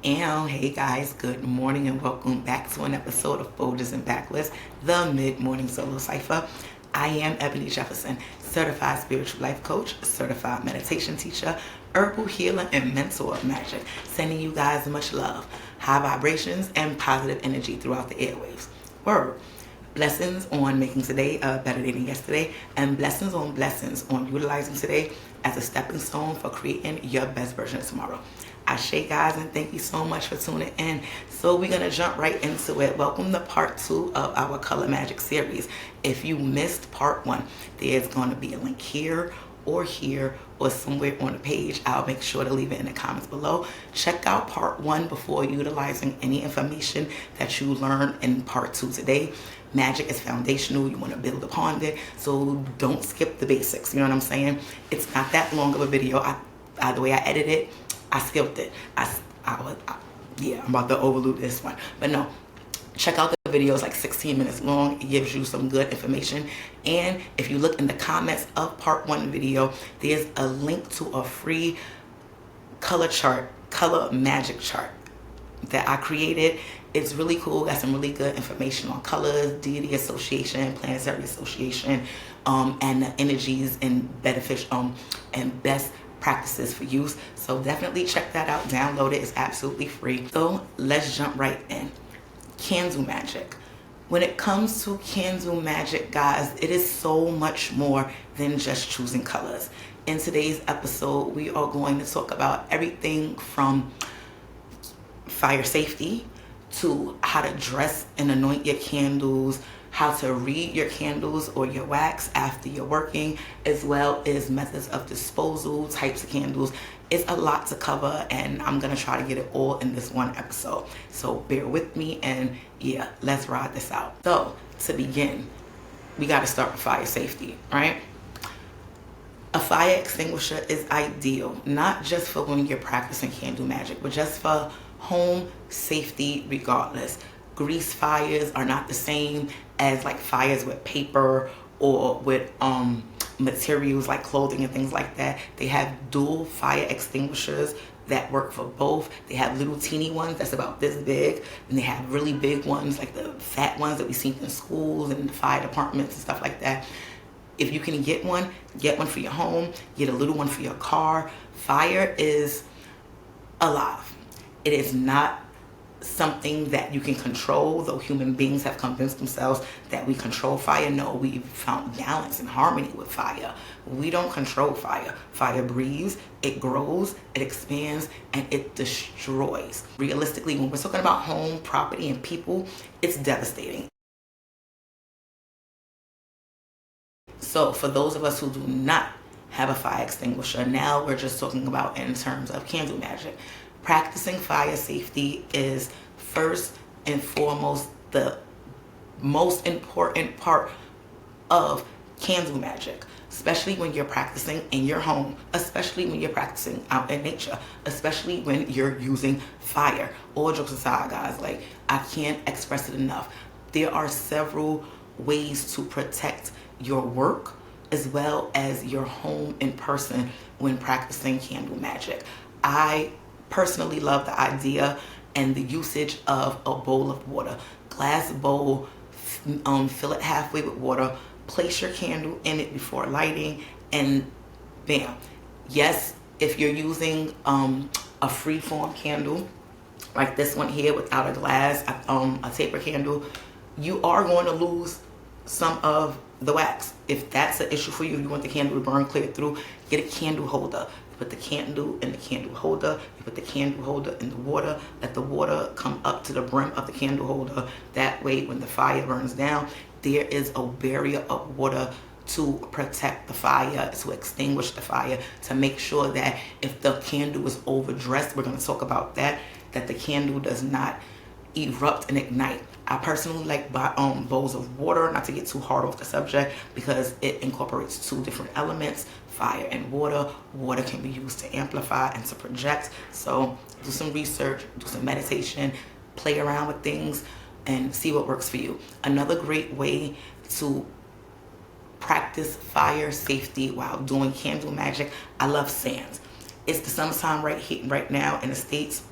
And hey guys, good morning and welcome back to an episode of Folders and Backwards, the mid-morning solo cipher. I am Ebony Jefferson, certified spiritual life coach, certified meditation teacher, herbal healer, and mentor of magic, sending you guys much love, high vibrations, and positive energy throughout the airwaves. Word. Blessings on making today a better day than yesterday, and blessings on utilizing today as a stepping stone for creating your best version of tomorrow. Ashe, guys, and thank you so much for tuning in. So we're going to jump right into it. Welcome to part 2 of our Color Magic series. If you missed part 1, there's going to be a link here or somewhere on the page. I'll make sure to leave it in the comments below. Check out part 1 before utilizing any information that you learn in part 2 today. Magic is foundational. You want to build upon it, so don't skip the basics. You know what I'm saying? It's not that long of a video. The way I edit it, I skipped it. I'm about to overload this one. But no, check out the video. It's like 16 minutes long. It gives you some good information. And if you look in the comments of part 1 video, there's a link to a free color magic chart that I created. It's really cool. Got some really good information on colors, deity association, planetary association, and the energies and beneficial and best practices for use. So definitely check that out. Download it. It's absolutely free. So let's jump right in. Candle magic. When it comes to candle magic, guys, it is so much more than just choosing colors. In today's episode, we are going to talk about everything from fire safety to how to dress and anoint your candles, how to read your candles or your wax after you're working, as well as methods of disposal, types of candles. It's a lot to cover, and I'm gonna try to get it all in this one episode. So bear with me, and yeah, let's ride this out. So to begin, we gotta start with fire safety, right? A fire extinguisher is ideal, not just for when you're practicing candle magic, but just for home safety regardless. Grease fires are not the same as like fires with paper or with materials like clothing and things like that. They have dual fire extinguishers that work for both. They have little teeny ones that's about this big, and they have really big ones like the fat ones that we see in schools and the fire departments and stuff like that. If you can get one for your home, get a little one for your car. Fire is alive. It is not something that you can control, though human beings have convinced themselves that we control fire. No, we've found balance and harmony with fire. We don't control fire. Fire breathes, it grows, it expands, and it destroys. Realistically, when we're talking about home, property, and people, it's devastating. So for those of us who do not have a fire extinguisher, now we're just talking about in terms of candle magic. Practicing fire safety is first and foremost the most important part of candle magic, especially when you're practicing in your home, especially when you're practicing out in nature, especially when you're using fire. All jokes aside, guys, like, I can't express it enough. There are several ways to protect your work as well as your home in person when practicing candle magic. I personally love the idea and the usage of a bowl of water. Glass bowl, fill it halfway with water, place your candle in it before lighting, and bam. Yes, if you're using a freeform candle like this one here without a glass, a taper candle, you are going to lose some of the wax. If that's an issue for you, you want the candle to burn clear through, get a candle holder. Put the candle in the candle holder. You put the candle holder in the water. Let the water come up to the brim of the candle holder. That way, when the fire burns down, there is a barrier of water to protect the fire, to extinguish the fire, to make sure that if the candle is overdressed, we're going to talk about that the candle does not erupt and ignite. I personally like bowls of water, not to get too hard off the subject, because it incorporates 2 different elements, fire and water. Water can be used to amplify and to project. So do some research, do some meditation, play around with things, and see what works for you. Another great way to practice fire safety while doing candle magic, I love sands. It's the summertime right now in the States.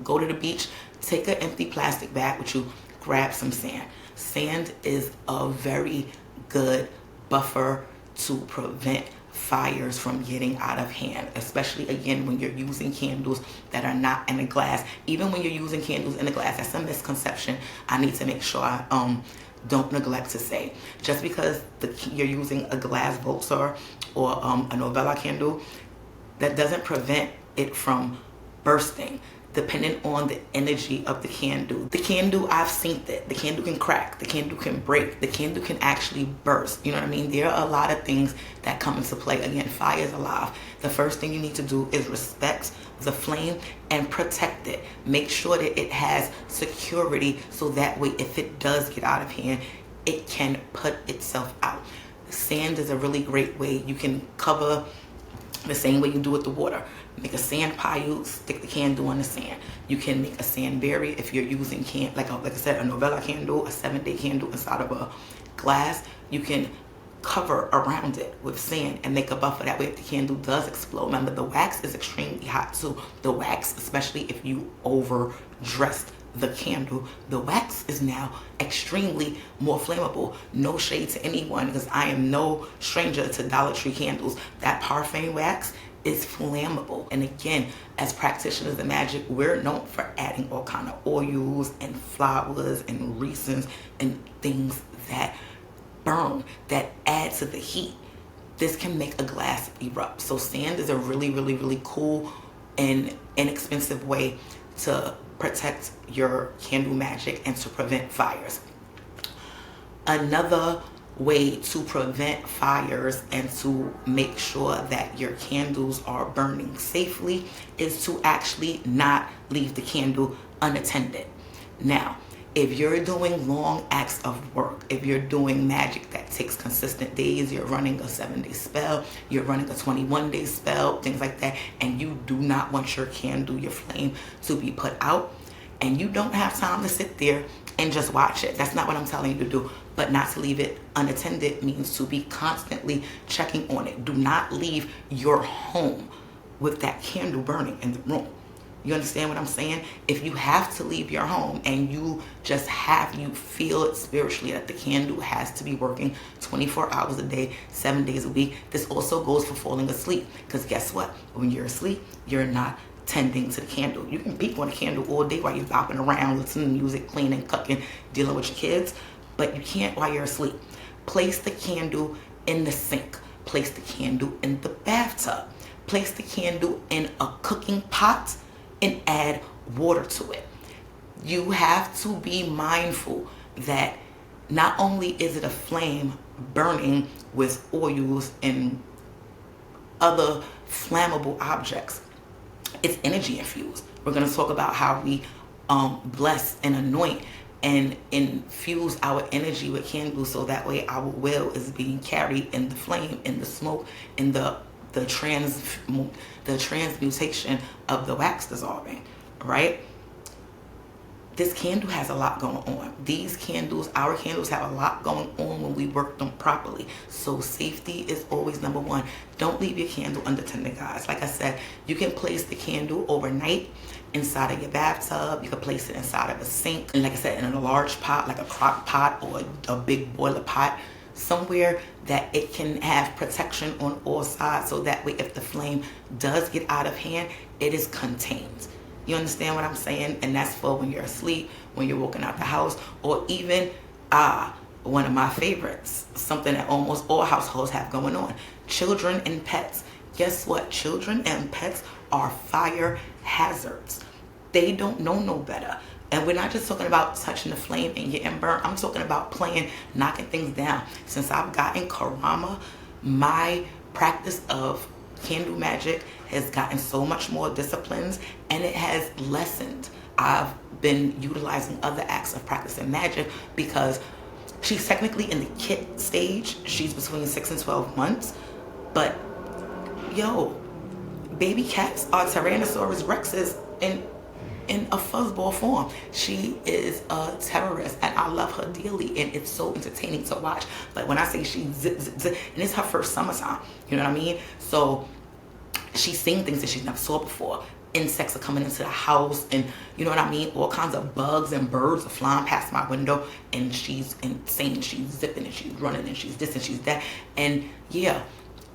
go to the beach, take an empty plastic bag with you, grab some sand. Sand is a very good buffer to prevent fires from getting out of hand, especially again when you're using candles that are not in a glass. Even when you're using candles in a glass, that's a misconception I need to make sure I don't neglect to say. Just because you're using a glass Voltar or a Novella candle, that doesn't prevent it from bursting, depending on the energy of the candle. The candle, I've seen that. The candle can crack, the candle can break, the candle can actually burst. You know what I mean? There are a lot of things that come into play. Again, fire is alive. The first thing you need to do is respect the flame and protect it. Make sure that it has security so that way if it does get out of hand, it can put itself out. Sand is a really great way. You can cover the same way you do with the water. Make a sand pile, stick the candle in the sand. You can make a sand berry if you're using like I said, a Novella candle, a 7-day candle inside of a glass. You can cover around it with sand and make a buffer. That way if the candle does explode, remember the wax is extremely hot too. The wax, especially if you overdressed the candle, the wax is now extremely more flammable. No shade to anyone, because I am no stranger to Dollar Tree candles. That parfum wax is flammable. And again, as practitioners of magic, we're known for adding all kind of oils and flowers and resins and things that burn, that add to the heat. This can make a glass erupt. So sand is a really, really, really cool and inexpensive way to protect your candle magic and to prevent fires. Another way to prevent fires and to make sure that your candles are burning safely is to actually not leave the candle unattended. Now, if you're doing long acts of work, if you're doing magic that takes consistent days, you're running a 7-day spell, you're running a 21-day spell, things like that, and you do not want your candle, your flame, to be put out, and you don't have time to sit there and just watch it. That's not what I'm telling you to do. But not to leave it unattended means to be constantly checking on it. Do not leave your home with that candle burning in the room. You understand what I'm saying? If you have to leave your home and you feel it spiritually that the candle has to be working 24 hours a day, 7 days a week. This also goes for falling asleep. Because guess what? When you're asleep, you're not tending to the candle. You can peek on a candle all day while you're bopping around, listening to music, cleaning, cooking, dealing with your kids. But you can't while you're asleep. Place the candle in the sink. Place the candle in the bathtub. Place the candle in a cooking pot and add water to it. You have to be mindful that not only is it a flame burning with oils and other flammable objects, it's energy infused. We're going to talk about how we bless and anoint and infuse our energy with candles so that way our will is being carried in the flame, in the smoke, in the transmutation of the wax dissolving, right? This candle has a lot going on. These candles, our candles, have a lot going on when we work them properly. So safety is always number one. Don't leave your candle unattended, guys. Like I said, you can place the candle overnight inside of your bathtub. You can place it inside of a sink. And like I said, in a large pot, like a crock pot or a big boiler pot, somewhere that it can have protection on all sides, so that way if the flame does get out of hand, it is contained. You understand what I'm saying? And that's for when you're asleep, when you're walking out the house, or even one of my favorites, something that almost all households have going on: children and pets. Guess what? Children and pets are fire hazards. They don't know no better. And we're not just talking about touching the flame and getting burnt. I'm talking about playing, knocking things down. Since I've gotten Karama, my practice of candle magic has gotten so much more disciplines, and it has lessened. I've been utilizing other acts of practicing magic because she's technically in the kit stage. She's between 6 and 12 months. But yo, baby cats are Tyrannosaurus Rexes in a fuzzball form. She is a terrorist, and I love her dearly, and it's so entertaining to watch. Like when I say she zip, zip, zip, and it's her first summertime, you know what I mean? So she's seeing things that she's never saw before. insects are coming into the house, and you know what I mean, all kinds of bugs and birds are flying past my window, and she's insane, she's zipping and she's running and she's this and she's that. And yeah,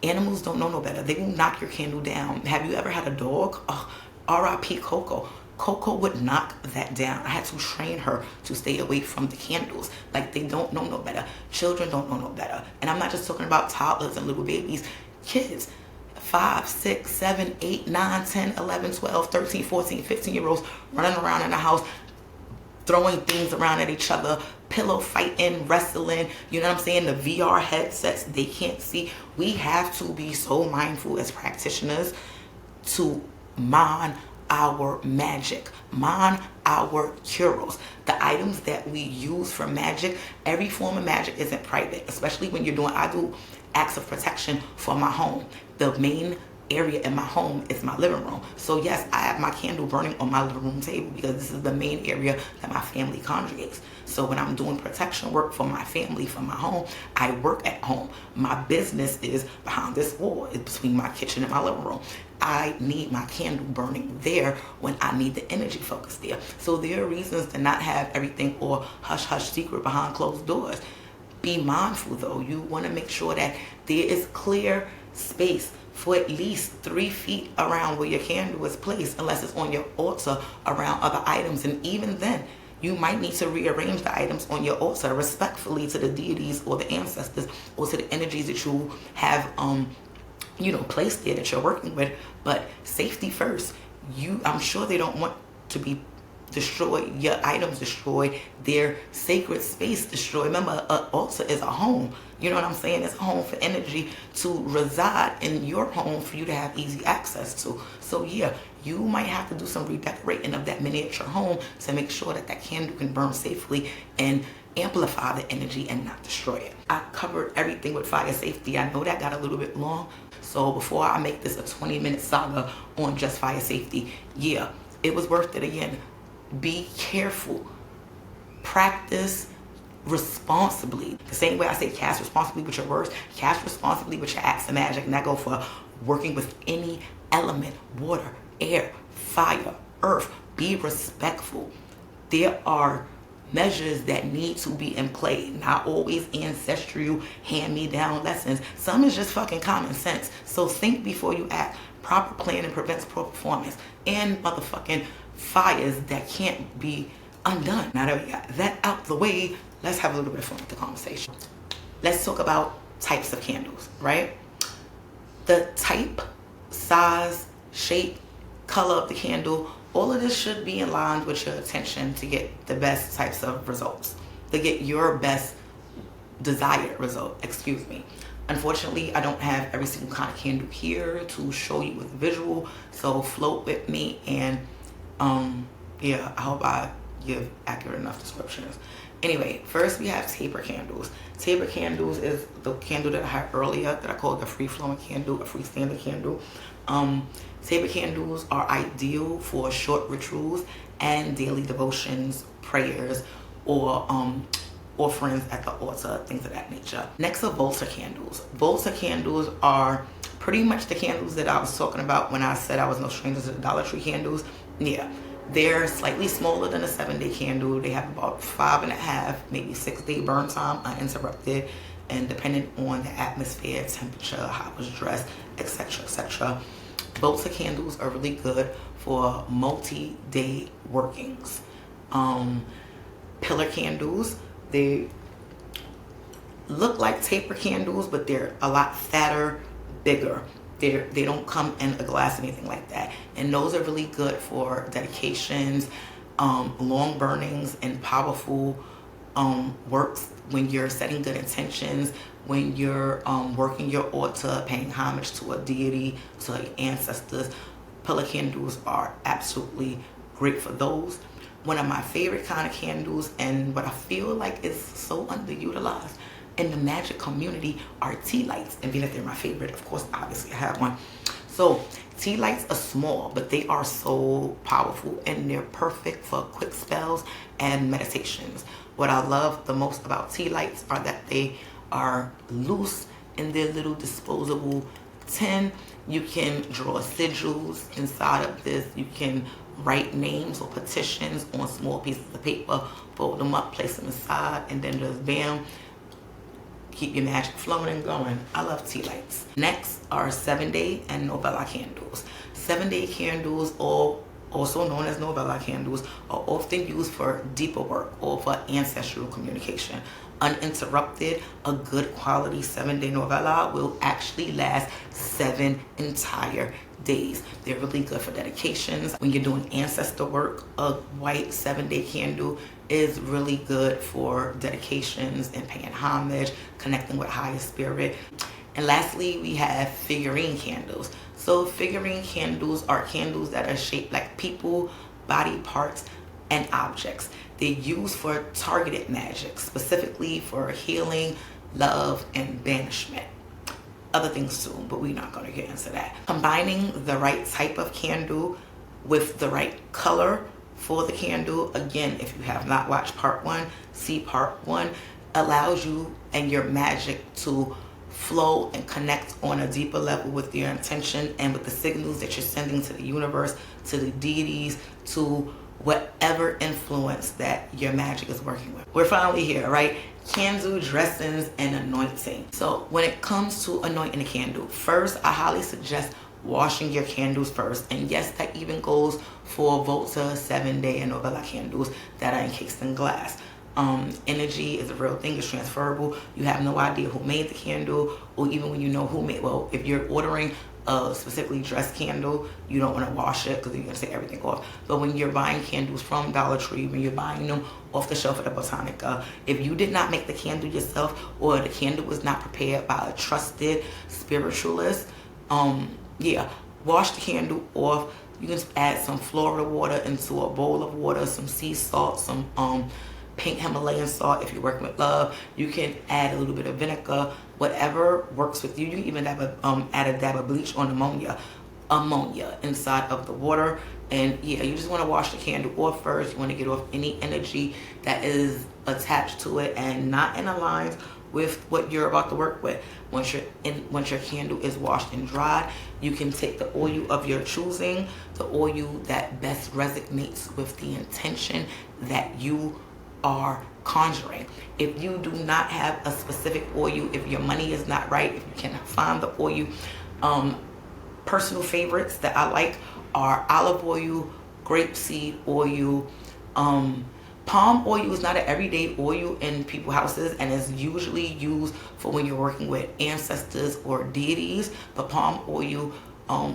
animals don't know no better. They will knock your candle down. Have you ever had a dog? Oh, R.I.P. Coco. Coco would knock that down. I had to train her to stay away from the candles. Like, they don't know no better. Children don't know no better. And I'm not just talking about toddlers and little babies. Kids, 5, 6, 7, 8, 9, 10, 11, 12, 13, 14, 15-year-olds running around in the house, throwing things around at each other, pillow fighting, wrestling, you know what I'm saying? The VR headsets, they can't see. We have to be so mindful as practitioners to mind our magic, mind our cures. The items that we use for magic, every form of magic isn't private, especially when you're doing, I do acts of protection for my home. The main area in my home is my living room. So yes, I have my candle burning on my living room table because this is the main area that my family congregates. So when I'm doing protection work for my family, for my home, I work at home. My business is behind this wall. It's between my kitchen and my living room. I need my candle burning there when I need the energy focus there. So there are reasons to not have everything all hush hush secret behind closed doors. Be mindful though. You want to make sure that there is clear space for at least 3 feet around where your candle is placed, unless it's on your altar around other items. And even then, you might need to rearrange the items on your altar respectfully to the deities or the ancestors or to the energies that you have placed there that you're working with. But safety first. I'm sure they don't want to be destroyed, your items destroyed, their sacred space destroyed. Remember, an altar is a home. You know what I'm saying? It's a home for energy to reside in your home for you to have easy access to. So yeah, you might have to do some redecorating of that miniature home to make sure that that candle can burn safely and amplify the energy and not destroy it. I covered everything with fire safety. I know that got a little bit long. So before I make this a 20-minute saga on just fire safety, yeah, it was worth it again. Be careful. Practice responsibly. The same way I say cast responsibly with your words, cast responsibly with your acts of magic. And that go for working with any element: water, air, fire, earth. Be respectful. There are measures that need to be in play. Not always ancestral, hand-me-down lessons. Some is just fucking common sense. So think before you act. Proper planning prevents poor performance. And motherfucking fires that can't be undone. Now that we got that out the way, let's have a little bit of fun with the conversation. Let's talk about types of candles, right? The type, size, shape, color of the candle, all of this should be in line with your attention to get the best types of results, to get your best desired result, Unfortunately, I don't have every single kind of candle here to show you with visual, so float with me. And yeah, I hope I give accurate enough descriptions. Anyway, first we have taper candles. Taper candles is the candle that I had earlier that I called the free-flowing candle, a freestanding candle. Taper candles are ideal for short rituals and daily devotions, prayers, or offerings at the altar, things of that nature. Next are Volta candles. Volta candles are pretty much the candles that I was talking about when I said I was no stranger to the Dollar Tree candles. Yeah, they're slightly smaller than a 7-day candle. They have about 5.5, maybe 6-day burn time uninterrupted, and depending on the atmosphere, temperature, how it was dressed, etc., etc. Volta candles are really good for multi-day workings. Pillar candles, they look like taper candles, but they're a lot fatter, bigger. They don't come in a glass or anything like that. And those are really good for dedications, long burnings, and powerful works when you're setting good intentions, when you're working your altar, paying homage to a deity, to your ancestors. Pillar candles are absolutely great for those. One of my favorite kind of candles, and what I feel like is so underutilized in the magic community, are tea lights. And being that they're my favorite, of course, obviously I have one. So tea lights are small, but they are so powerful, and they're perfect for quick spells and meditations. What I love the most about tea lights are that they are loose in their little disposable 10, you can draw sigils inside of this. You can write names or petitions on small pieces of paper, fold them up, place them inside, and then just bam, keep your magic flowing and going. I love tea lights. Next are 7-day and novella candles. 7-day candles, or also known as novella candles, are often used for deeper work or for ancestral communication. Uninterrupted, a good quality 7-day novella will actually last 7 entire days. They're really good for dedications. When you're doing ancestor work, a white 7-day candle is really good for dedications and paying homage, connecting with higher spirit. And lastly, we have figurine candles. So figurine candles are candles that are shaped like people, body parts, and objects. They're used for targeted magic, specifically for healing, love, and banishment. Other things too, but we're not going to get into that. Combining the right type of candle with the right color for the candle, again, if you have not watched part 1, see part 1, allows you and your magic to flow and connect on a deeper level with your intention and with the signals that you're sending to the universe, to the deities, to whatever influence that your magic is working with. We're finally here, right? Candle dressings and anointing. So when it comes to anointing a candle, first I highly suggest washing your candles first. And yes, that even goes for Volta 7-day and novella candles that are encased in glass. Energy is a real thing. It's transferable. You have no idea who made the candle, or even when you know who made, well, if you're ordering a specifically dressed candle, you don't want to wash it because you're going to take everything off. But when you're buying candles from Dollar Tree, when you're buying them off the shelf at the Botanica, if you did not make the candle yourself, or the candle was not prepared by a trusted spiritualist, wash the candle off. You can add some Florida water into a bowl of water, some sea salt, some pink Himalayan salt if you're working with love. You can add a little bit of vinegar, whatever works with you. You can even add a dab of bleach on ammonia inside of the water. And yeah, you just want to wash the candle off first. You want to get off any energy that is attached to it and not in aligned with what you're about to work with. Once your candle is washed and dried, you can take the oil of your choosing, the oil that best resonates with the intention that you are conjuring. If you do not have a specific oil, if your money is not right, if you cannot find the oil, personal favorites that I like are olive oil, grapeseed oil. Palm oil is not an everyday oil in people's houses, and is usually used for when you're working with ancestors or deities. But palm oil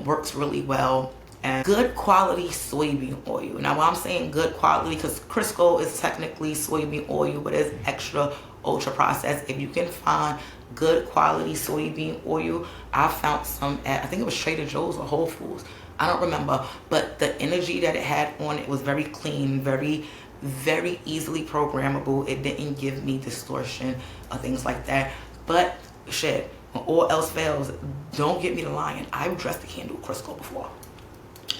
works really well. And good quality soybean oil. Now, why I'm saying good quality, because Crisco is technically soybean oil, but it's extra ultra processed. If you can find good quality soybean oil, I found some at, I think it was Trader Joe's or Whole Foods. I don't remember, but the energy that it had on it was very clean, very, very easily programmable. It didn't give me distortion or things like that. But shit, when all else fails, don't get me to lying. I've dressed a candle with Crisco before.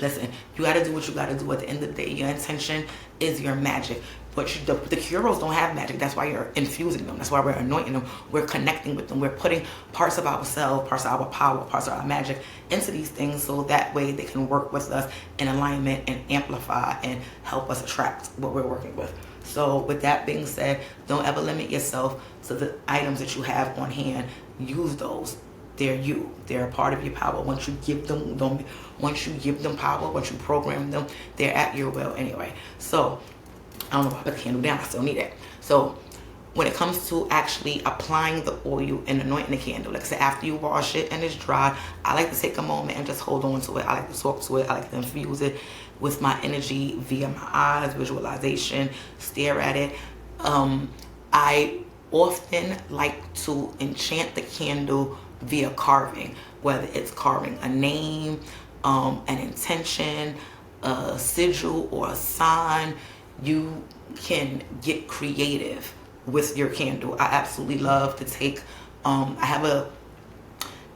Listen, you got to do what you got to do. At the end of the day, your intention is your magic. But the Curos don't have magic. That's why you're infusing them. That's why we're anointing them. We're connecting with them. We're putting parts of ourselves, parts of our power, parts of our magic into these things, so that way they can work with us in alignment and amplify and help us attract what we're working with. So with that being said, don't ever limit yourself to the items that you have on hand. Use those. They're you. They're a part of your power. Once you give them power, once you program them, they're at your will anyway. So I don't know if I put the candle down. I still need it. So when it comes to actually applying the oil and anointing the candle, like I said, after you wash it and it's dried, I like to take a moment and just hold on to it. I like to talk to it. I like to infuse it with my energy via my eyes, visualization, stare at it. I often like to enchant the candle via carving, whether it's carving a name, an intention, a sigil, or a sign. You can get creative with your candle. I absolutely love to take,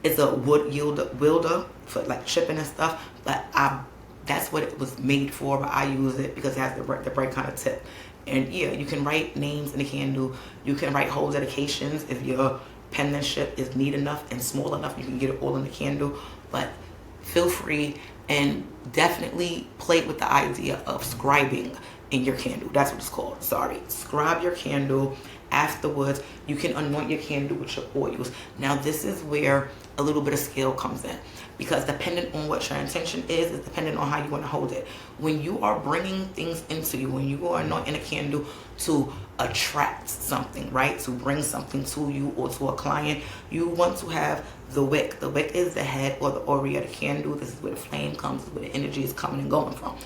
it's a wood wielder for like chipping and stuff, but that's what it was made for, but I use it because it has the right kind of tip. And yeah, you can write names in the candle. You can write whole dedications if you're penmanship is neat enough and small enough, you can get it all in the candle. But feel free and definitely play with the idea of scribing in your candle. That's what it's called. Sorry. Scribe your candle. Afterwards, you can anoint your candle with your oils. Now, this is where a little bit of skill comes in, because depending on what your intention is dependent on how you want to hold it. When you are bringing things into you, when you are anointing a candle to attract something, right, to bring something to you or to a client, you want to have the wick. The wick is the head or the ori of the candle. This is where the flame comes, where the energy is coming and going from.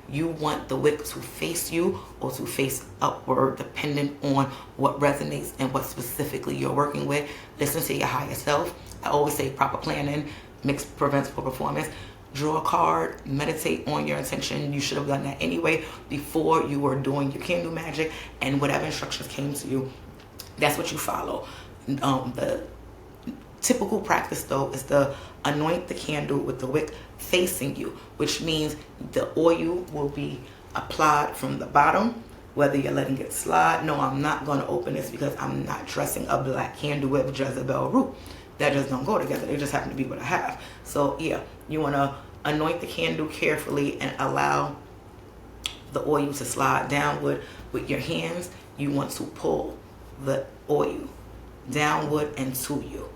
You want the wick to face you or to face upward, depending on what resonates and what specifically you're working with. Listen to your higher self. I always say proper planning prevents poor performance. Draw a card, meditate on your intention. You should have done that anyway before you were doing your candle magic, and whatever instructions came to you, that's what you follow. The typical practice though is to anoint the candle with the wick facing you, which means the oil will be applied from the bottom, whether you're letting it slide. No, I'm not going to open this because I'm not dressing a black candle with Jezebel root. That just don't go together. They just happen to be what I have. So yeah, you want to anoint the candle carefully and allow the oil to slide downward with your hands. You want to pull the oil downward and to you.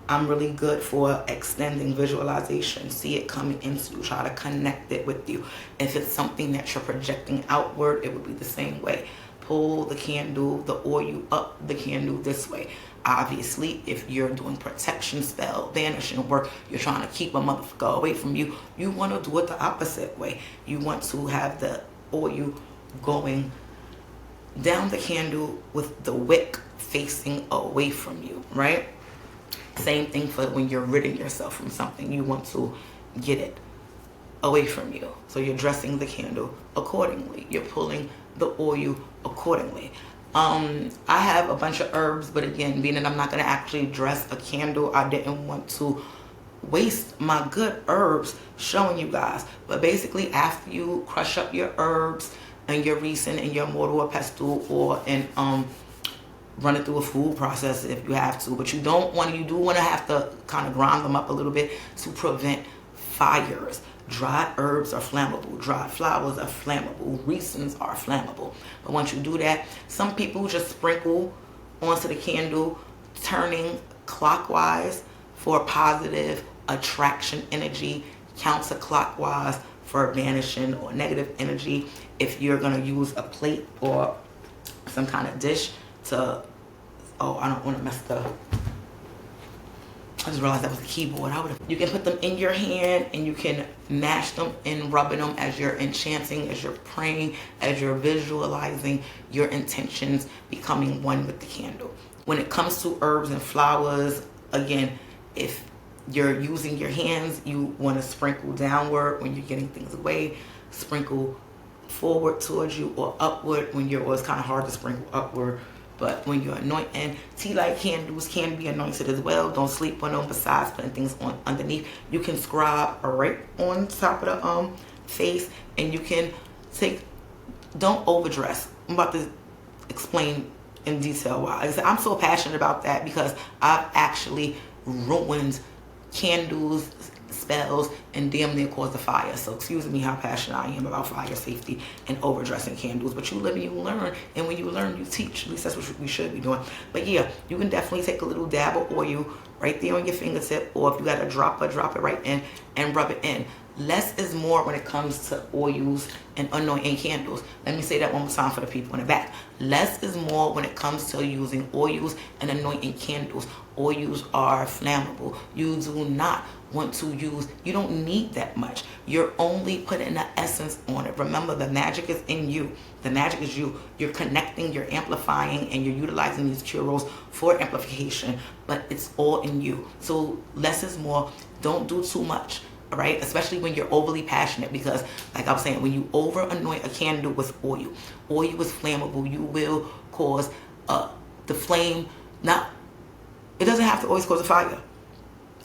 I'm really good for extending visualization. See it coming into you. Try to connect it with you. If it's something that you're projecting outward, it would be the same way. Pull the candle, the oil up the candle this way. Obviously, if you're doing protection spell, banishing work, you're trying to keep a motherfucker away from you, you want to do it the opposite way. You want to have the oil going down the candle with the wick facing away from you, right? Same thing for when you're ridding yourself from something. You want to get it away from you. So you're dressing the candle accordingly. You're pulling the oil accordingly. I have a bunch of herbs, but again, being that I'm not going to actually dress a candle, I didn't want to waste my good herbs showing you guys. But basically, after you crush up your herbs and your resin and your mortar or pestle, or run it through a food processor if you have to, but you do want to have to kind of grind them up a little bit to prevent fires. Dried herbs are flammable. Dried flowers are flammable. Resins are flammable. But once you do that, some people just sprinkle onto the candle, turning clockwise for positive attraction energy, counterclockwise for banishing or negative energy. If you're going to use a plate or some kind of dish to, I don't want to mess the, I just realized that was the keyboard. You can put them in your hand and you can mash them and rubbing them as you're enchanting, as you're praying, as you're visualizing your intentions becoming one with the candle. When it comes to herbs and flowers, again, if you're using your hands, you want to sprinkle downward when you're getting things away, sprinkle forward towards you, or upward when it's kind of hard to sprinkle upward. But when you're anointing, tea light candles can be anointed as well. Don't sleep on them. Besides putting things on underneath, you can scribe right on top of the face, and you can don't overdress. I'm about to explain in detail why. I'm so passionate about that because I've actually ruined candles, spells, and damn near caused a fire. So excuse me how passionate I am about fire safety and overdressing candles. But you live and you learn, and when you learn, you teach. At least that's what we should be doing. But yeah, you can definitely take a little dab of oil right there on your fingertip, or if you got a dropper, drop it right in and rub it in. Less is more when it comes to oils and anointing candles. Let me say that one more time for the people in the back. Less is more when it comes to using oils and anointing candles. Oils are flammable. You do not want to use, you don't need that much. You're only putting the essence on it. Remember, the magic is in you. The magic is you. You're connecting, you're amplifying, and you're utilizing these curals for amplification, but it's all in you. So less is more. Don't do too much. Right? Especially when you're overly passionate, because like I was saying, when you over anoint a candle with oil is flammable. You will cause the flame, it doesn't have to always cause a fire.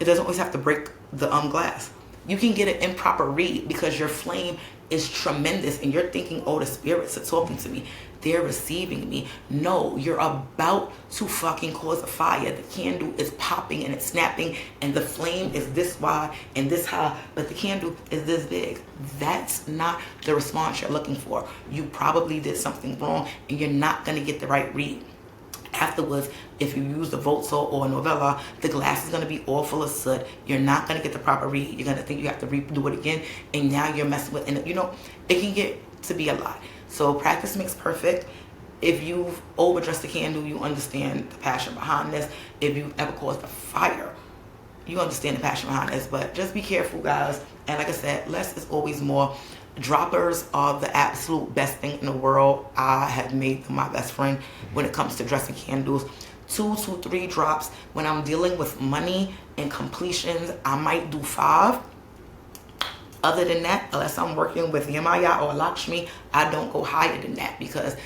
It doesn't always have to break the glass. You can get an improper read because your flame is tremendous, and you're thinking, oh, the spirits are talking to me, they're receiving me. No, you're about to fucking cause a fire. The candle is popping and it's snapping, and the flame is this wide and this high, but the candle is this big. That's not the response you're looking for. You probably did something wrong, and you're not going to get the right read. Afterwards, if you use the Voltol or a Novella, the glass is going to be all full of soot. You're not going to get the proper read. You're going to think you have to redo it again, and now you're messing with, and you know, it can get to be a lot. So practice makes perfect. If you've overdressed the candle, you understand the passion behind this. If you've ever caused a fire, you understand the passion behind this. But just be careful, guys. And like I said, less is always more. Droppers are the absolute best thing in the world. I have made them my best friend when it comes to dressing candles. 2 to 3 drops. When I'm dealing with money and completions, I might do 5. Other than that, unless I'm working with Yamaya or Lakshmi, I don't go higher than that, because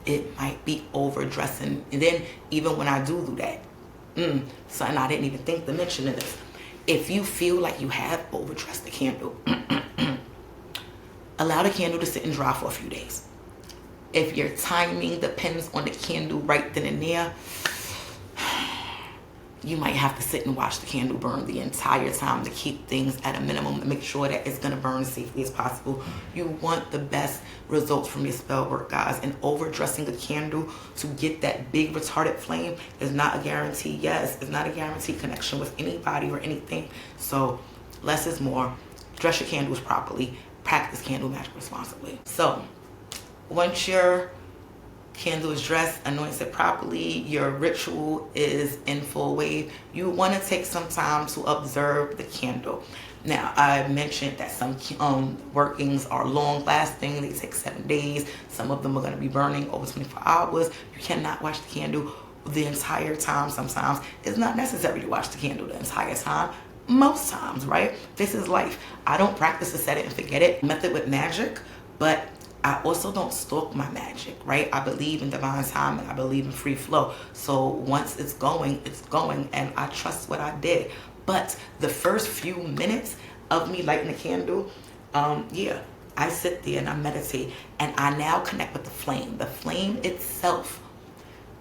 it might be overdressing. And then even when I do that, something I didn't even think to mention in this. If you feel like you have overdressed the candle, allow the candle to sit and dry for a few days. If your timing depends on the candle right then and there, you might have to sit and watch the candle burn the entire time to keep things at a minimum and make sure that it's going to burn as safely as possible. You want the best results from your spell work, guys. And overdressing a candle to get that big retarded flame is not a guarantee. Yes, it's not a guaranteed connection with anybody or anything. So less is more. Dress your candles properly. Practice candle magic responsibly. So once your candle is dressed, anointed properly, your ritual is in full wave, you want to take some time to observe the candle. Now, I mentioned that some workings are long lasting. They take 7 days. Some of them are going to be burning over 24 hours. You cannot watch the candle the entire time. Sometimes it's not necessary to watch the candle the entire time. Most times, right? This is life. I don't practice a set it and forget it method with magic, but I also don't stalk my magic, right? I believe in divine time, and I believe in free flow. So once it's going, and I trust what I did. But the first few minutes of me lighting the candle, I sit there and I meditate, and I now connect with the flame. The flame itself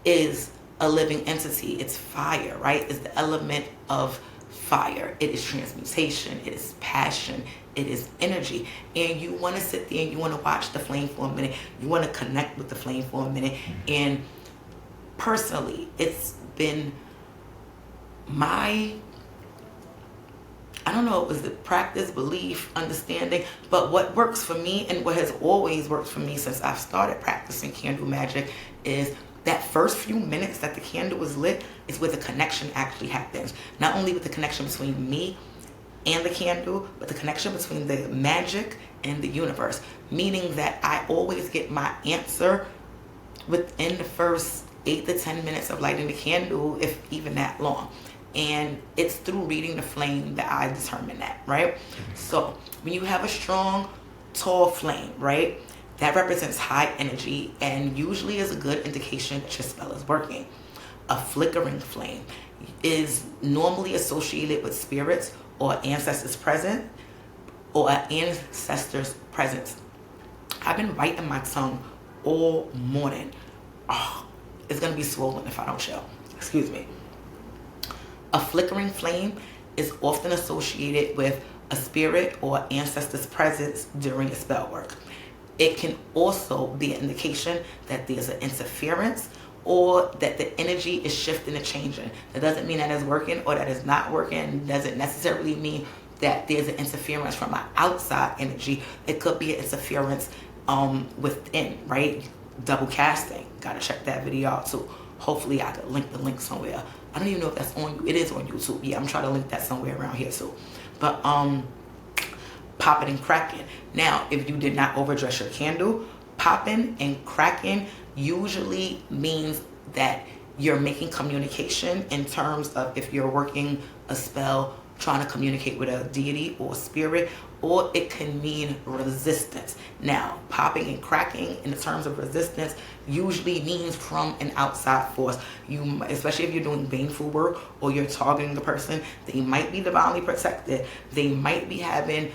is a living entity. It's fire, right? It's the element of fire. It is transmutation. It is passion. It is energy. And you want to sit there and you want to watch the flame for a minute. You want to connect with the flame for a minute. And personally, it's been my, I don't know, was it practice, belief, understanding, but what works for me and what has always worked for me since I've started practicing candle magic is that first few minutes that the candle is lit is where the connection actually happens. Not only with the connection between me and the candle, but the connection between the magic and the universe. Meaning that I always get my answer within the first 8 to 10 minutes of lighting the candle, if even that long. And it's through reading the flame that I determine that, right? So when you have a strong, tall flame, right, that represents high energy and usually is a good indication that your spell is working. A flickering flame is normally associated with spirits or ancestors present, or an ancestor's presence. I've been biting my tongue all morning. Oh, it's gonna be swollen if I don't chill. Excuse me. A flickering flame is often associated with a spirit or ancestor's presence during a spell work. It can also be an indication that there's an interference or that the energy is shifting and changing. That doesn't mean that it's working or that it's not working. Doesn't necessarily mean that there's an interference from an outside energy. It could be an interference within, right? Double casting. Gotta check that video out too. Hopefully I could link the link somewhere. I don't even know if that's on, it is on YouTube. Yeah, I'm trying to link that somewhere around here too. But popping and cracking. Now, if you did not overdress your candle, popping and cracking usually means that you're making communication in terms of if you're working a spell, trying to communicate with a deity or spirit, or it can mean resistance. Now, popping and cracking in the terms of resistance usually means from an outside force. You, especially if you're doing baneful work or you're targeting the person, they might be divinely protected. They might be having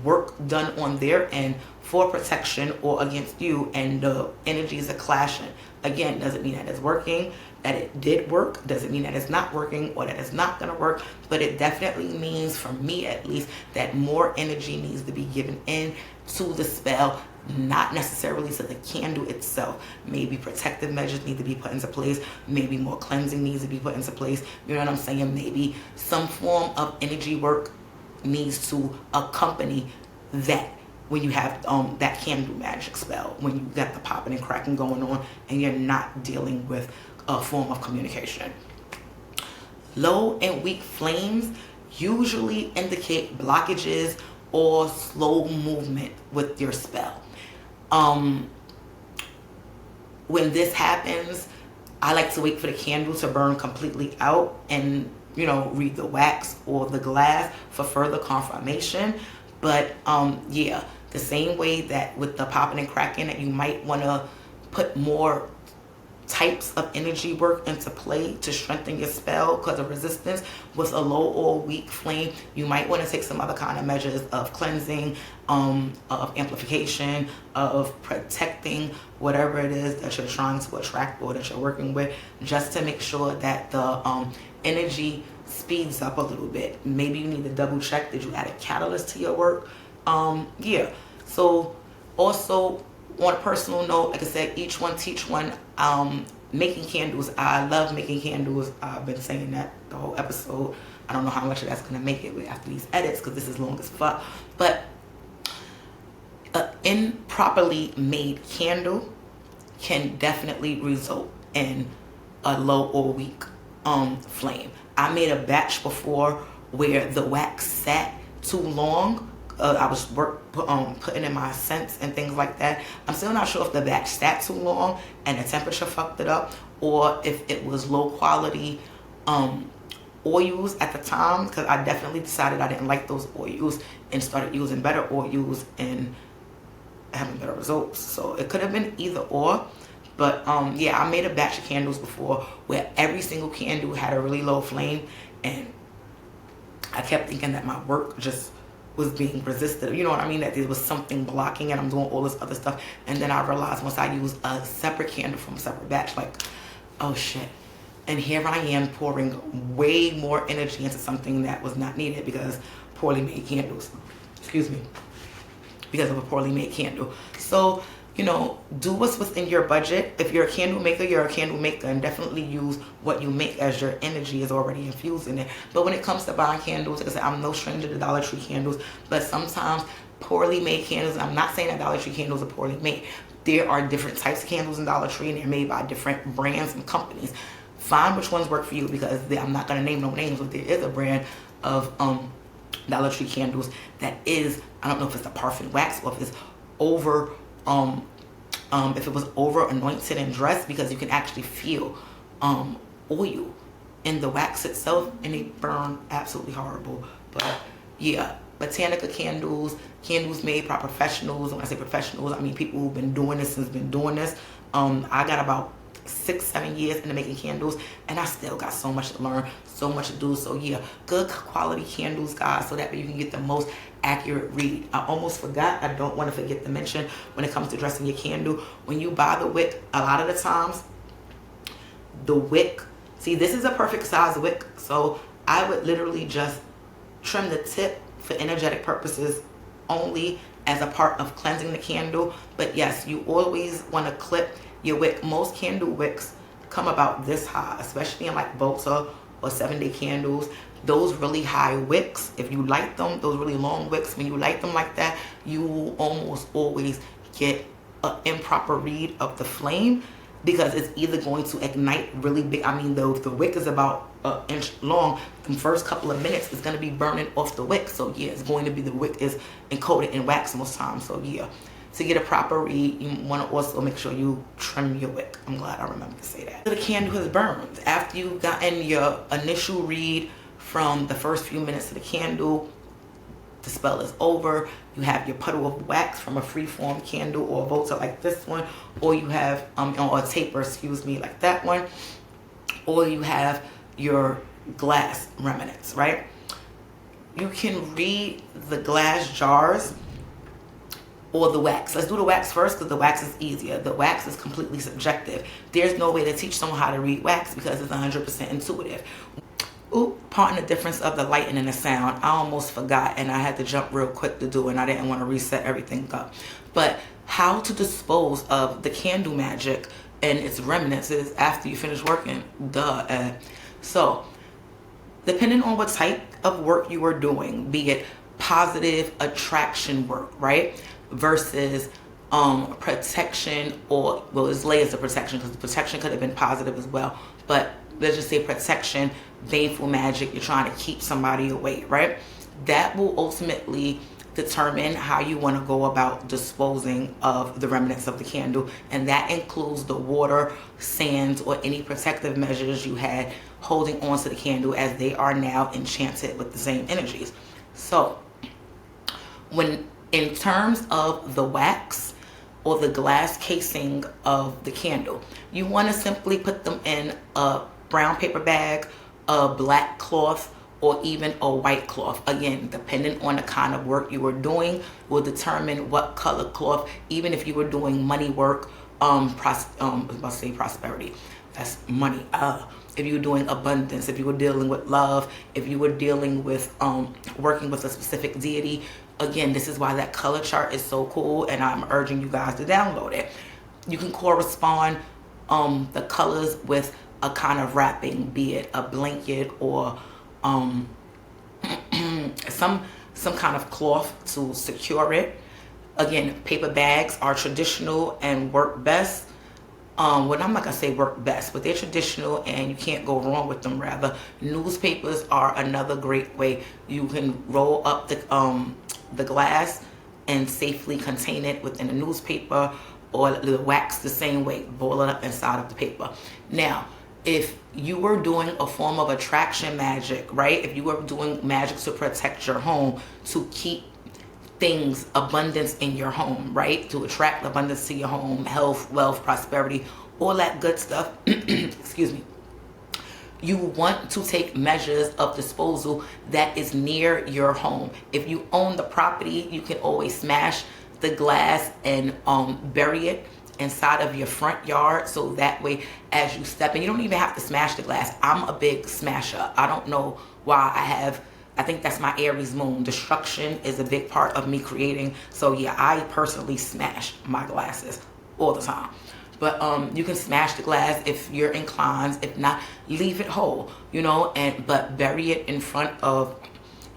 work done on their end for protection or against you, and the energies are clashing. Again, doesn't mean that it's working, that it did work, doesn't mean that it's not working or that it's not going to work, but it definitely means, for me at least, that more energy needs to be given in to the spell, not necessarily to the candle itself. Maybe protective measures need to be put into place, maybe more cleansing needs to be put into place, you know what I'm saying? Maybe some form of energy work needs to accompany that when you have that candle magic spell, when you got the popping and cracking going on and you're not dealing with a form of communication. Low and weak flames usually indicate blockages or slow movement with your spell. When this happens, I like to wait for the candle to burn completely out and, you know, read the wax or the glass for further confirmation. But yeah, the same way that with the popping and cracking, that you might want to put more types of energy work into play to strengthen your spell because of resistance. With a low or weak flame, you might want to take some other kind of measures of cleansing, of amplification, of protecting whatever it is that you're trying to attract or that you're working with, just to make sure that the energy speeds up a little bit. Maybe you need to double check, did you add a catalyst to your work? Yeah. So also, on a personal note, like I said, each one teach one. Making candles, I love making candles. I've been saying that the whole episode. I don't know how much of that's gonna make it after these edits because this is long as fuck. But an improperly made candle can definitely result in a low or weak flame. I made a batch before where the wax sat too long. I was putting in my scents and things like that. I'm still not sure if the batch sat too long and the temperature fucked it up, or if it was low quality oils at the time, because I definitely decided I didn't like those oils and started using better oils and having better results. So it could have been either or. But yeah, I made a batch of candles before where every single candle had a really low flame, and I kept thinking that my work just was being resisted, you know what I mean, that there was something blocking and I'm doing all this other stuff. And then I realized once I used a separate candle from a separate batch, like, oh shit. And here I am pouring way more energy into something that was not needed because poorly made candles, excuse me, because of a poorly made candle. So, you know, do what's within your budget. If you're a candle maker, you're a candle maker, and definitely use what you make as your energy is already infused in it. But when it comes to buying candles, like I said, I'm no stranger to Dollar Tree candles, but sometimes poorly made candles, I'm not saying that Dollar Tree candles are poorly made. There are different types of candles in Dollar Tree, and they're made by different brands and companies. Find which ones work for you, because I'm not going to name no names, but there is a brand of Dollar Tree candles that is, I don't know if it's the parfait wax or if it's over if it was over anointed and dressed, because you can actually feel oil in the wax itself, and they burn absolutely horrible. But yeah, Botanica candles, candles made by professionals. When I say professionals, I mean people who've been doing this since been doing this. I got about 6-7 years into making candles, and I still got so much to learn, so much to do. So yeah, good quality candles, guys, so that way you can get the most accurate read. I almost forgot, I don't want to forget to mention, when it comes to dressing your candle, when you buy the wick, a lot of the times the wick, see, this is a perfect size wick, so I would literally just trim the tip for energetic purposes only, as a part of cleansing the candle. But yes, you always want to clip your wick. Most candle wicks come about this high, especially in like Volta or 7-day candles. Those really high wicks, if you light them, those really long wicks, when you light them like that, you will almost always get an improper read of the flame, because it's either going to ignite really big. I mean, the wick is about an inch long. The first couple of minutes is going to be burning off the wick. So yeah, it's going to be, the wick is encoded in wax most times. So yeah, to get a proper read, you want to also make sure you trim your wick. I'm glad I remembered to say that. The candle has burned. After you've gotten your initial read from the first few minutes of the candle, the spell is over. You have your puddle of wax from a freeform candle or a Volta like this one, or you have or a taper, excuse me, like that one, or you have your glass remnants, right? you can read the glass jars or the wax. Let's do the wax first because the wax is easier. The wax is completely subjective. There's no way to teach someone how to read wax because it's 100% intuitive. Ooh, pardon the difference of the lighting and the sound. I almost forgot and I had to jump real quick to do it, and I didn't want to reset everything up. But how to dispose of the candle magic and its remnants is after you finish working. So, depending on what type of work you are doing, be it positive attraction work, right? Versus protection, or, well, there's layers of protection because the protection could have been positive as well. But let's just say protection, baneful magic, you're trying to keep somebody away, right? That will ultimately determine how you want to go about disposing of the remnants of the candle, and that includes the water, sands, or any protective measures you had holding on to the candle, as they are now enchanted with the same energies. So when in terms of the wax or the glass casing of the candle, you want to simply put them in a brown paper bag, a black cloth, or even a white cloth. Again, depending on the kind of work you were doing will determine what color cloth. Even if you were doing money work, I was about to say prosperity, that's money. If you were doing abundance, if you were dealing with love, if you were dealing with working with a specific deity, again, this is why that color chart is so cool, and I'm urging you guys to download it. You can correspond the colors with a kind of wrapping, be it a blanket or some kind of cloth to secure it. Again, paper bags are traditional and work best. Well, I'm not gonna say work best, but they're traditional and you can't go wrong with them. Rather, newspapers are another great way. You can roll up the glass and safely contain it within a newspaper, or the wax the same way, boil it up inside of the paper. Now, if you were doing a form of attraction magic, right? If you were doing magic to protect your home, to keep things, abundance in your home, right? To attract abundance to your home, health, wealth, prosperity, all that good stuff. Excuse me. You want to take measures of disposal that is near your home. If you own the property, you can always smash the glass and bury it inside of your front yard, so that way as you step in, you don't even have to smash the glass. I'm a big smasher. I don't know why. I think that's my Aries moon. Destruction is a big part of me creating. So yeah, I personally smash my glasses all the time. But you can smash the glass if you're inclined. If not, leave it whole, but bury it in front of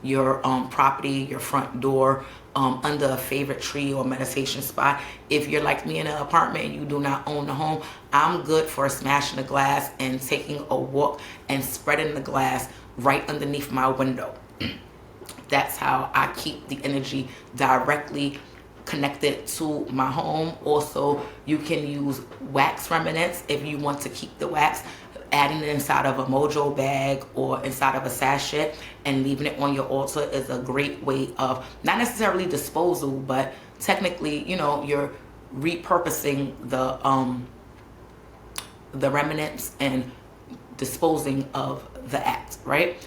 your property, your front door, under a favorite tree or meditation spot. If you're like me in an apartment and you do not own the home, I'm good for smashing the glass and taking a walk and spreading the glass right underneath my window. That's how I keep the energy directly connected to my home. Also, you can use wax remnants if you want to keep the wax. Adding it inside of a mojo bag or inside of a sachet and leaving it on your altar is a great way of not necessarily disposal, but technically, you're repurposing the remnants and disposing of the act, right?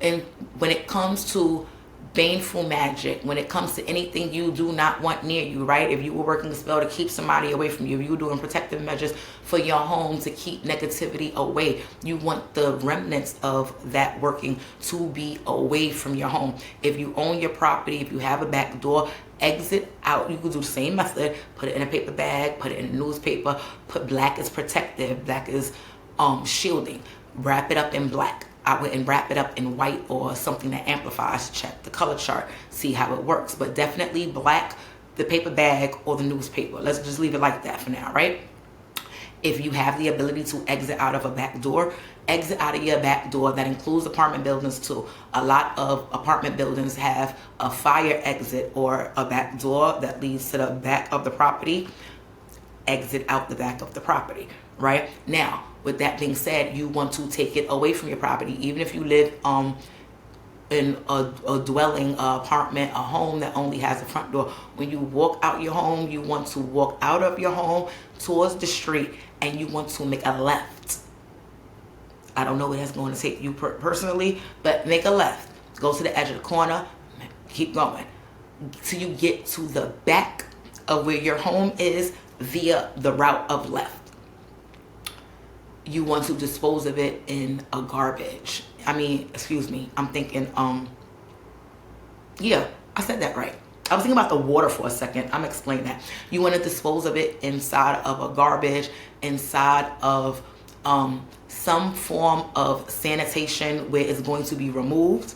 And when it comes to baneful magic, when it comes to anything you do not want near you, right? If you were working a spell to keep somebody away from you, if you were doing protective measures for your home to keep negativity away, you want the remnants of that working to be away from your home. If you own your property, if you have a back door, exit out. You could do the same method, put it in a paper bag, put it in a newspaper, put black is protective, black is shielding, wrap it up in black. I wouldn't wrap it up in white or something that amplifies. Check the color chart, see how it works. But definitely black, the paper bag, or the newspaper. Let's just leave it like that for now, right? If you have the ability to exit out of a back door, exit out of your back door. That includes apartment buildings too. A lot of apartment buildings have a fire exit or a back door that leads to the back of the property. Exit out the back of the property, right? Now, with that being said, you want to take it away from your property. Even if you live in a dwelling, a apartment, a home that only has a front door, when you walk out your home, you want to walk out of your home towards the street and you want to make a left. I don't know where that's going to take you personally, but make a left. Go to the edge of the corner, keep going till you get to the back of where your home is via the route of left. You want to dispose of it in a garbage. I'm thinking, yeah, I said that right. I was thinking about the water for a second. I'm explaining that. You want to dispose of it inside of a garbage, inside of some form of sanitation where it's going to be removed,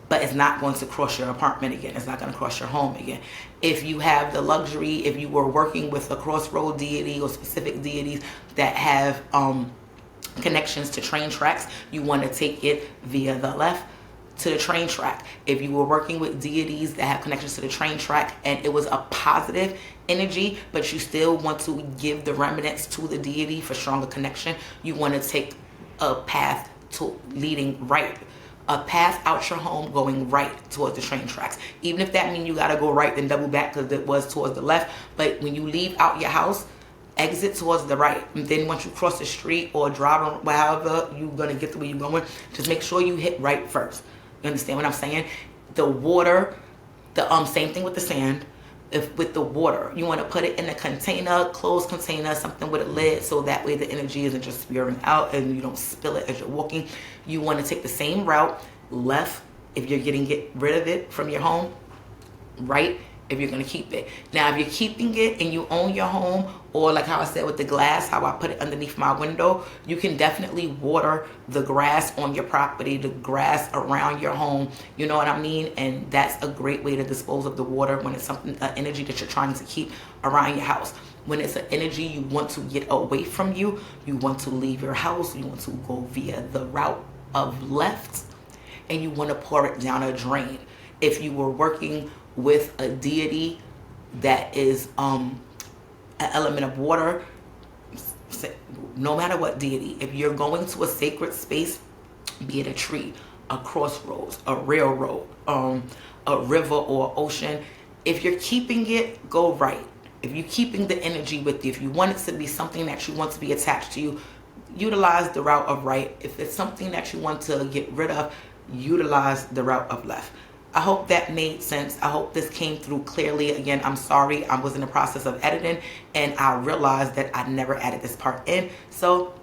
but it's not going to cross your apartment again. It's not going to cross your home again. If you have the luxury, if you were working with a crossroad deity or specific deities that have connections to train tracks, you want to take it via the left to the train track. If you were working with deities that have connections to the train track and it was a positive energy, but you still want to give the remnants to the deity for stronger connection, you want to take a path to leading right. A path out your home going right towards the train tracks. Even if that means you got to go right then double back because it was towards the left. But when you leave out your house, exit towards the right. And then once you cross the street or drive on, however you're going to get to where you're going, just make sure you hit right first. You understand what I'm saying? The water, the same thing with the sand. If with the water, you want to put it in a container, closed container, something with a lid, so that way the energy isn't just spewing out and you don't spill it as you're walking. You want to take the same route, left if you're get rid of it from your home, right if you're going to keep it. Now, if you're keeping it and you own your home, or like how I said with the glass, how I put it underneath my window, you can definitely water the grass on your property, the grass around your home. You know what I mean? And that's a great way to dispose of the water when it's something, an energy that you're trying to keep around your house. When it's an energy you want to get away from you want to leave your house, you want to go via the route of left, and you want to pour it down a drain. If you were working with a deity that is an element of water, no matter what deity, if you're going to a sacred space, be it a tree, a crossroads, a railroad, a river or ocean, if you're keeping it, go right. If you're keeping the energy with you, if you want it to be something that you want to be attached to you, utilize the route of right. If it's something that you want to get rid of, utilize the route of left. I hope that made sense. I hope this came through clearly. Again, I'm sorry. I was in the process of editing and I realized that I never added this part in. So,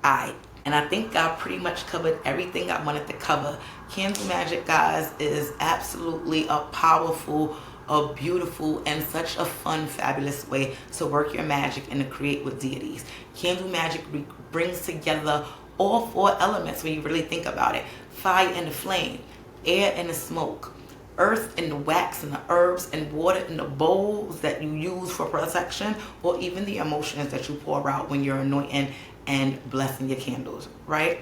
and I think I pretty much covered everything I wanted to cover. Candle magic, guys, is absolutely a powerful, a beautiful, and such a fun, fabulous way to work your magic and to create with deities. Candle magic brings together all four elements when you really think about it. Fire and the flame, air and the smoke, earth and the wax and the herbs, and water and the bowls that you use for protection, or even the emotions that you pour out when you're anointing and blessing your candles, right?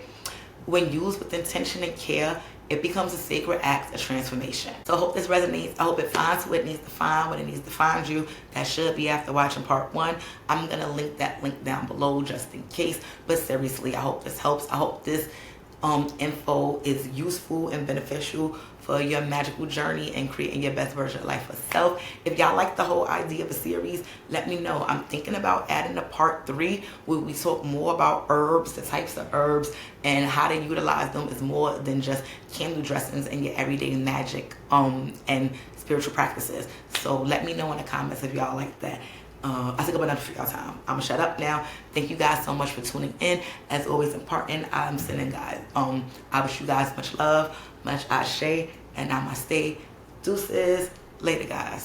When used with intention and care, it becomes a sacred act of transformation. So I hope this resonates. I hope it finds what it needs to find, when it needs to find you. That should be after watching part 1. I'm going to link that link down below just in case. But seriously, I hope this helps. I hope this info is useful and beneficial for your magical journey and creating your best version of life for self. If y'all like the whole idea of a series, let me know. I'm thinking about adding a part 3 where we talk more about herbs, the types of herbs, and how to utilize them is more than just candle dressings and your everyday magic and spiritual practices. So let me know in the comments if y'all like that. I took up enough for y'all time. I'm gonna shut up now. Thank you guys so much for tuning in. As always, important, I'm sending guys. I wish you guys much love, much ashe, and namaste. Deuces. Later, guys.